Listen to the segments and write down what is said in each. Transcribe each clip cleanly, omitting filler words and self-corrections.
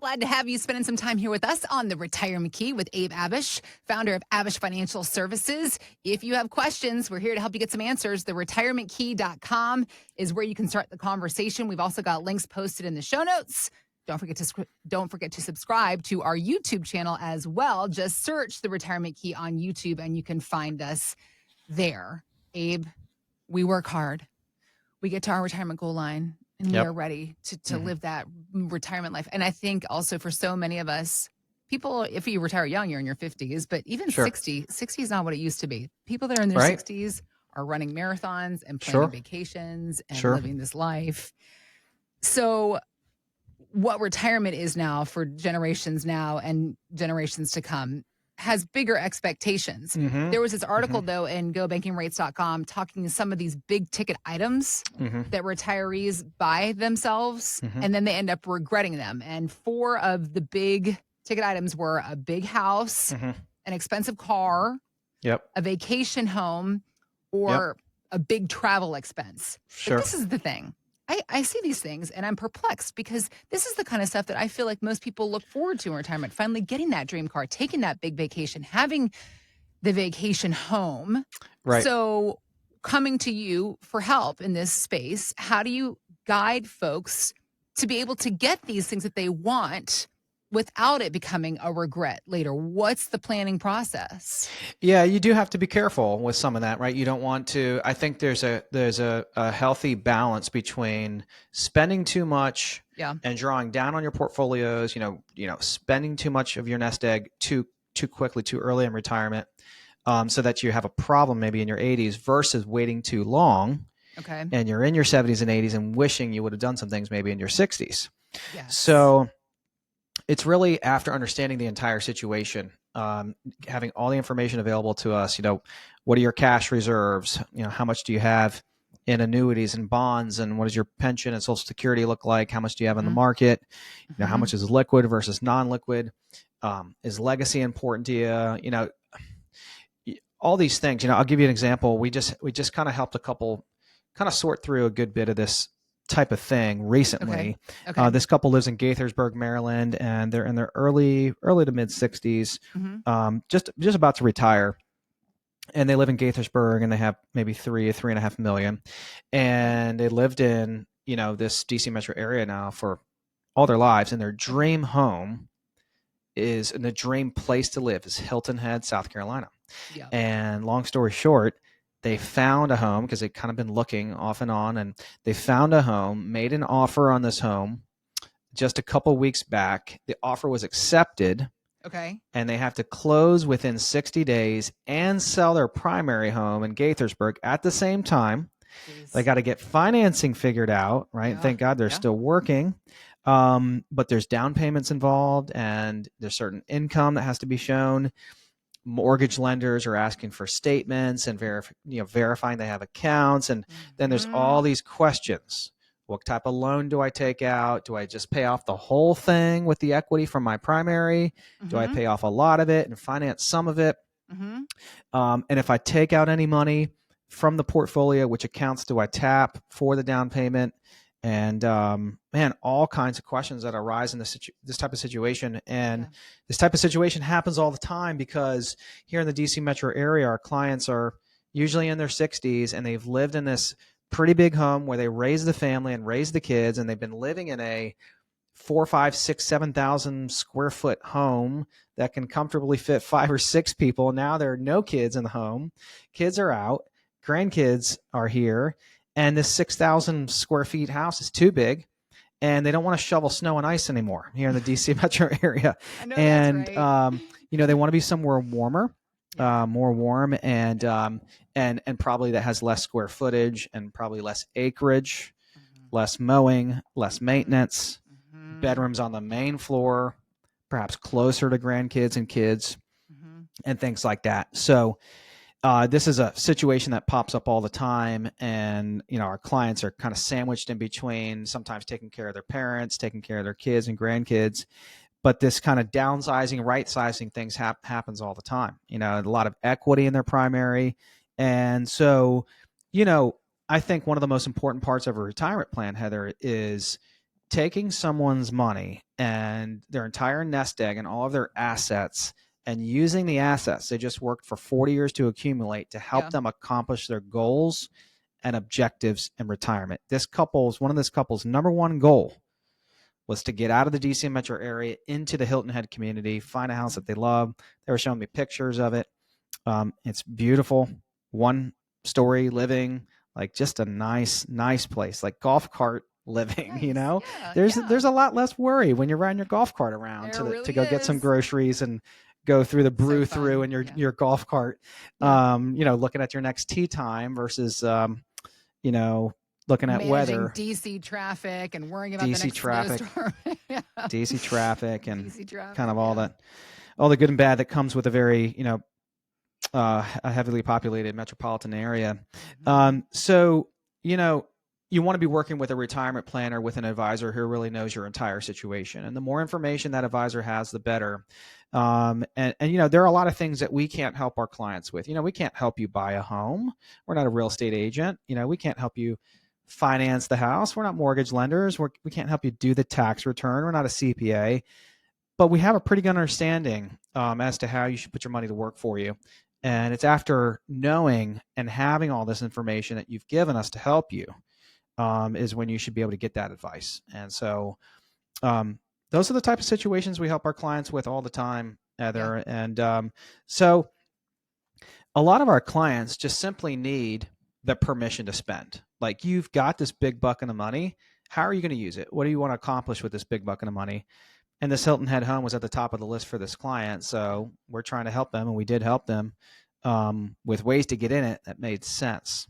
Glad to have you spending some time here with us on the Retirement Key with Abe Abish, founder of Abish Financial Services. If you have questions, we're here to help you get some answers. The retirementkey.com is where you can start the conversation. We've also got links posted in the show notes. Don't forget to subscribe to our YouTube channel as well. Just search the Retirement Key on YouTube and you can find us there. Abe, we work hard. We get to our retirement goal line and we are ready to live that retirement life. And I think also for so many of us, people, if you retire young, you're in your 50s, but even 60 is not what it used to be. People that are in their 60s are running marathons and planning vacations and living this life. So what retirement is now for generations now and generations to come has bigger expectations. There was this article, though, in GoBankingRates.com talking some of these big ticket items that retirees buy themselves, and then they end up regretting them. And 4 of the big ticket items were a big house, an expensive car, a vacation home, or a big travel expense. But this is the thing. I see these things and I'm perplexed because this is the kind of stuff that I feel like most people look forward to in retirement, finally getting that dream car, taking that big vacation, having the vacation home. Right. So coming to you for help in this space, how do you guide folks to be able to get these things that they want without it becoming a regret later? What's the planning process? Yeah, you do have to be careful with some of that, right? You don't want to. I think there's a healthy balance between spending too much and drawing down on your portfolios. Spending too much of your nest egg too quickly, too early in retirement, so that you have a problem maybe in your 80s versus waiting too long. Okay. And you're in your 70s and 80s and wishing you would have done some things maybe in your 60s. Yes. So it's really after understanding the entire situation, having all the information available to us. What are your cash reserves? How much do you have in annuities and bonds, and what does your pension and Social Security look like? How much do you have in the market? How much is liquid versus non-liquid? Is legacy important to you? All these things. I'll give you an example. We just kind of helped a couple kind of sort through a good bit of this type of thing recently. Okay. This couple lives in Gaithersburg, Maryland, and they're in their early to mid 60s, just about to retire. And they live in Gaithersburg, and they have maybe 3.5 million. And they lived in, this DC metro area now for all their lives. And their dream home and the dream place to live is Hilton Head, South Carolina. Yeah. And long story short, they found a home because they'd kind of been looking off and on, and they found a home, made an offer on this home just a couple weeks back. The offer was accepted. Okay. And they have to close within 60 days and sell their primary home in Gaithersburg at the same time. Jeez. They got to get financing figured out, right? Yeah. Thank God they're still working. But there's down payments involved, and there's certain income that has to be shown. Mortgage lenders are asking for statements and verifying they have accounts. And then there's all these questions. What type of loan do I take out? Do I just pay off the whole thing with the equity from my primary? Do I pay off a lot of it and finance some of it? And if I take out any money from the portfolio, which accounts do I tap for the down payment? And all kinds of questions that arise in this type of situation. And this type of situation happens all the time because here in the DC metro area, our clients are usually in their 60s, and they've lived in this pretty big home where they raise the family and raise the kids, and they've been living in a 4, 5, 6, 7,000 square foot home that can comfortably fit 5 or 6 people. Now there are no kids in the home. Kids are out. Grandkids are here. And this 6,000 square feet house is too big, and they don't want to shovel snow and ice anymore here in the DC metro area. I know And, that's right. they want to be somewhere warmer, more warm, and probably that has less square footage and probably less acreage, less mowing, less maintenance, bedrooms on the main floor, perhaps closer to grandkids and kids, and things like that. So this is a situation that pops up all the time, and our clients are kind of sandwiched in between, sometimes taking care of their parents, taking care of their kids and grandkids. But this kind of downsizing, right-sizing things happens all the time. A lot of equity in their primary. And so, I think one of the most important parts of a retirement plan, Heather, is taking someone's money and their entire nest egg and all of their assets and using the assets they just worked for 40 years to accumulate to help them accomplish their goals and objectives in retirement. One of this couple's number one goal was to get out of the DC metro area into the Hilton Head community, find a house that they love. They were showing me pictures of it. It's beautiful, one story living, like just a nice place, like golf cart living. Nice. You know, Yeah, there's a lot less worry when you're riding your golf cart around to go get some groceries and go through the brew through in your golf cart. Looking at your next tee time versus looking at managing weather, DC traffic, and worrying about DC the next traffic, DC traffic, and DC traffic, kind of all the good and bad that comes with a very a heavily populated metropolitan area. So you want to be working with a retirement planner, with an advisor who really knows your entire situation, and the more information that advisor has, the better. And there are a lot of things that we can't help our clients with. We can't help you buy a home. We're not a real estate agent. We can't help you finance the house. We're not mortgage lenders. We can't help you do the tax return. We're not a CPA, but we have a pretty good understanding as to how you should put your money to work for you. And it's after knowing and having all this information that you've given us to help you is when you should be able to get that advice. And so those are the type of situations we help our clients with all the time, Heather. Yeah. And so a lot of our clients just simply need the permission to spend. Like, you've got this big bucket of money. How are you going to use it? What do you want to accomplish with this big bucket of money? And this Hilton Head home was at the top of the list for this client. So we're trying to help them, and we did help them with ways to get in it that made sense.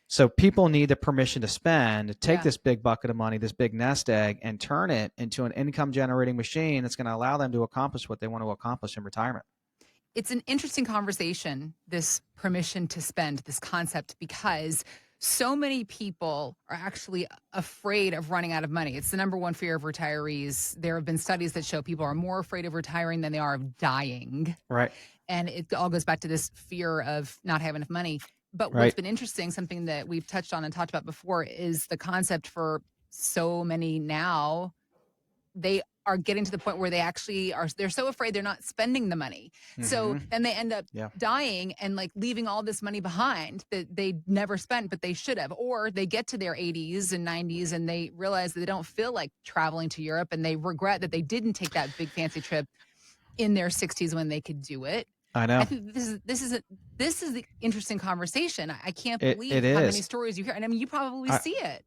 So people need the permission to spend, to take this big bucket of money, this big nest egg, and turn it into an income generating machine that's going to allow them to accomplish what they want to accomplish in retirement. It's an interesting conversation, this permission to spend, this concept, because so many people are actually afraid of running out of money. It's the number one fear of retirees. There have been studies that show people are more afraid of retiring than they are of dying. Right. And it all goes back to this fear of not having enough money. But what's been interesting, something that we've touched on and talked about before, is the concept for so many now, they are getting to the point where they're so afraid they're not spending the money. Mm-hmm. So then they end up dying and like leaving all this money behind that they never spent, but they should have. Or they get to their 80s and 90s and they realize that they don't feel like traveling to Europe, and they regret that they didn't take that big fancy trip in their 60s when they could do it. I know. I think this is the interesting conversation. I can't believe how many stories you hear. And I mean, you probably see it.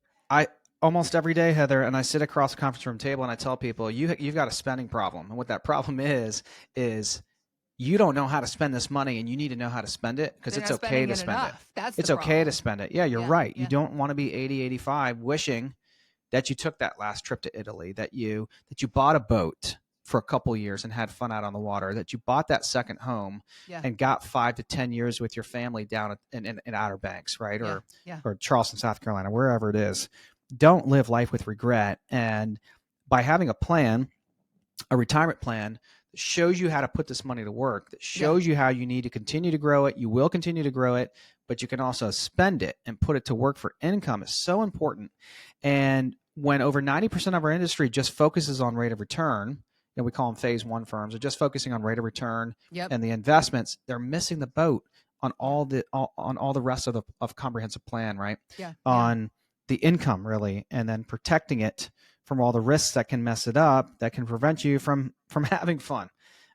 Almost every day, Heather, and I sit across the conference room table and I tell people, you've got a spending problem. And what that problem is you don't know how to spend this money, and you need to know how to spend it, because it's okay to spend it. It's okay to spend it. Yeah, you're right. Yeah. You don't want to be 80, 85 wishing that you took that last trip to Italy, that you bought a boat for a couple years and had fun out on the water, that you bought that second home and got 5 to 10 years with your family down in Outer Banks, right? Or Charleston, South Carolina, wherever it is. Don't live life with regret. And by having a plan, a retirement plan that shows you how to put this money to work, that shows you how you need to continue to grow it, you will continue to grow it, but you can also spend it and put it to work for income, is so important. And when over 90% of our industry just focuses on rate of return, we call them phase one firms, are just focusing on rate of return and the investments, they're missing the boat on all the rest of comprehensive plan, right? On the income, really, and then protecting it from all the risks that can mess it up, that can prevent you from having fun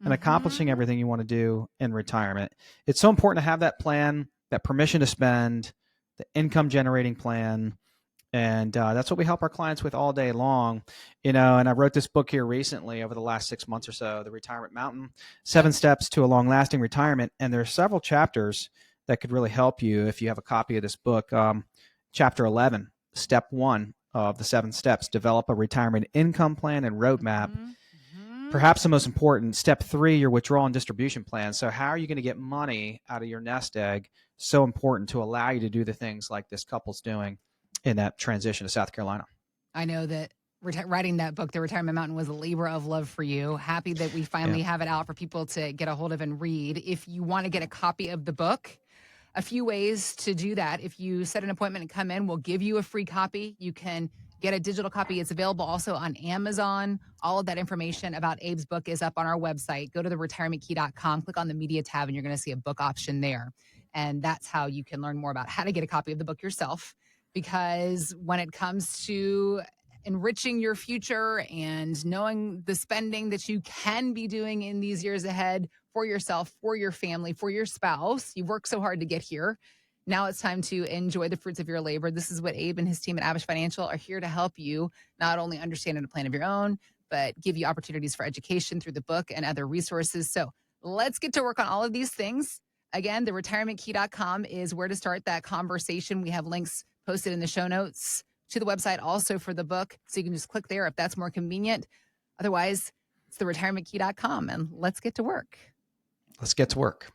and accomplishing everything you want to do in retirement. It's so important to have that plan, that permission to spend, the income generating plan. And that's what we help our clients with all day long. And I wrote this book here recently over the last 6 months or so, The Retirement Mountain, 7 Steps to a Long Lasting Retirement. And there are several chapters that could really help you if you have a copy of this book. Chapter 11, Step 1 of the 7 steps, develop a retirement income plan and roadmap. Perhaps the most important, Step 3, your withdrawal and distribution plan. So how are you going to get money out of your nest egg? So important to allow you to do the things like this couple's doing in that transition to South Carolina. I know that writing that book, The Retirement Mountain, was a labor of love for you. Happy that we finally have it out for people to get a hold of and read. If you want to get a copy of the book, a few ways to do that. If you set an appointment and come in, we'll give you a free copy. You can get a digital copy. It's available also on Amazon. All of that information about Abe's book is up on our website. Go to theretirementkey.com, click on the media tab, and you're going to see a book option there. And that's how you can learn more about how to get a copy of the book yourself. Because when it comes to enriching your future and knowing the spending that you can be doing in these years ahead for yourself, for your family, for your spouse, you've worked so hard to get here. Now it's time to enjoy the fruits of your labor. This is what Abe and his team at Abish Financial are here to help you not only understand a plan of your own, but give you opportunities for education through the book and other resources. So let's get to work on all of these things. Again, theretirementkey.com is where to start that conversation. We have links posted in the show notes to the website also for the book. So you can just click there if that's more convenient. Otherwise, it's theretirementkey.com, and let's get to work. Let's get to work.